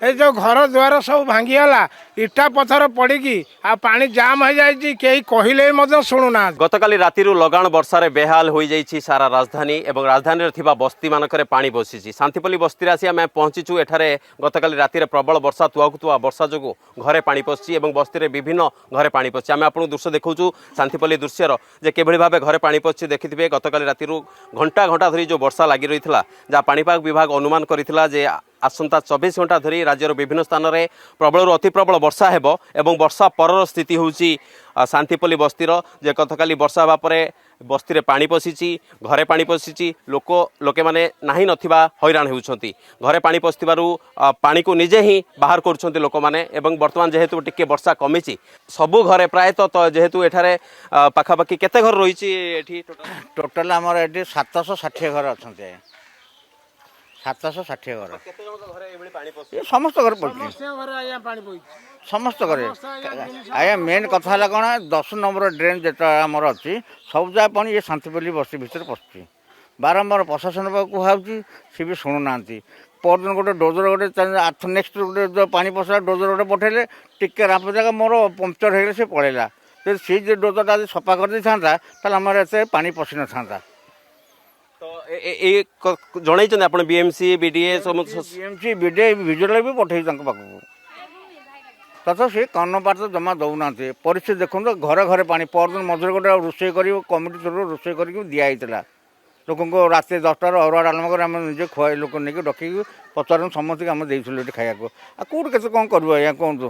ये जो घर द्वार सब भांगीगला इटा पथर पड़ी आ पानी जाम हो जाए कई कहले शुणुना। गतकाली राति लगाण वर्षार बेहाल हो जाइए सारा राजधानी एवं राजधानी बस्ती मानक पानी बसी शांतिपल्ली बस्ती आसी आम पहुंचीचु। एठारे गतकाली राति प्रबल वर्षा तुआ वर्षा जो घरे पानी पसी बस्ती विभिन्न घरे पानी पसी आम आपको दृश्य देखा शांतिपल्ली दृश्यर जे किभली भाव घरे पानी पसी देखिथे। गतकाली राति घंटा घंटा धरी जो वर्षा लगी रही जहाँ पाणीपाग विभाग अनुमान करथिला जे आसंता 24 घंटा धरी राज्यर विभिन्न स्थान में प्रबल अति प्रबल वर्षा हेबो एवं वर्षा परर स्थिति होउची शांतिपल्ली बस्तीर जे गतकाली वर्षा हेबा परे बस्ती में पानी पशिची घरे पानी पशिची लोके माने नाही नथिबा हैरान होउछंती। घरे पानी पसिथिबारु पानी को निजे ही बाहर करूछंती लोक माने एवं वर्तमान जेहेतु टिके वर्षा कमिची सबु घरे प्रायतः तो जेहेतु एठारे पाखापाखि केते घर रहिची एठी टोटल हमर एठी 760 घर अछंते 760 घर समस्त घर पड़े समस्त घर आया मेन कथा है कौन 10 नंबर ड्रेन जो आमर अच्छी सब जगह पानी ये शांतिपल्ली बस्ती भितर पशुची बारंबार प्रशासन कहूँ सी भी शुणुना परदिन गोटे डोजर गोटे नेक्स्ट गोटे जो पानी पसला डोजर गोटे पठेले टिके राप जगह मोर पंक्चर हो सी पड़ेगा सी जो डोजरटा सफा कर था आम एत पानी पशि न था। तो जन आप BMC BDA BMC BDA visual भी पठे पाखक तथा सी कर्णपात जमा दौना परिस्थिति देखो घरे घरे पानी परदिन मझे गोटे रोषे कर कमिटी थ्रू रोषे कर दिखाई लोक रात 10टार अरुआ डालमा कर निजे खुआई लोक नहीं डक पचार समस्त आम देते खाया कौट के कौन कर कहतु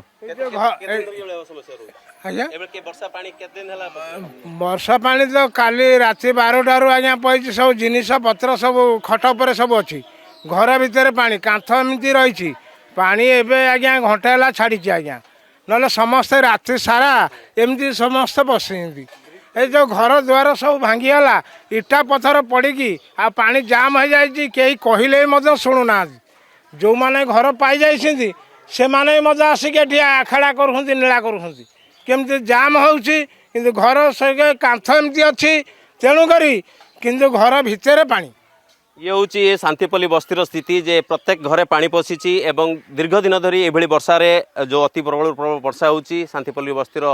वर्षा पानी तो काली राति 12टारू आज्ञा पड़ी सब जिनिस पत्र सब खट पर सब अच्छी घर भितर पानी कांथ एमती रही पानी एवं आज्ञा घंटे है छाड़ी आज्ञा ना समस्ते राति सारा एमती समस्त बस ये जो घर द्वार सब भांगीगला इटा पथर पड़ी आ पानी जाम हो जाए कई कहले शुणुना। जो मैंने घर पाई जाइए से माने मजा आसिक आखड़ा करुँच नीला करुँच केमती जाम होउछि किंतु घर से कांथ एमती अच्छी तेणुक किंतु घर भितर पानी ये हूँ शांतिपल्ली बस्तीर स्थिति जे प्रत्येक घरे पानी पशिची एवं दीर्घ दिन धरी एभली वर्षारे जो अति प्रबल प्रबल वर्षा होउछि शांतिपल्ली बस्तीर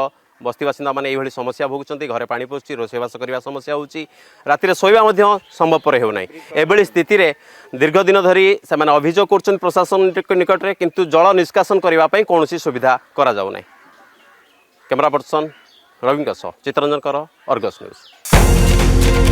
बस्ती बासिंदा मैंने ये समस्या भोगुंट घरे पानी पशुची रोषेबास करने समस्या होउछि राति शोवा संभवपर होना एभली स्थिति रे दीर्घ दिन धरी से अभियोग कर प्रशासन निकट में किंतु जल निष्कासन करने कौन सुविधा करा जाउ नै। कैमरा पर्सन रविंद्र सह चित्ररंजन कर अर्गस न्यूज।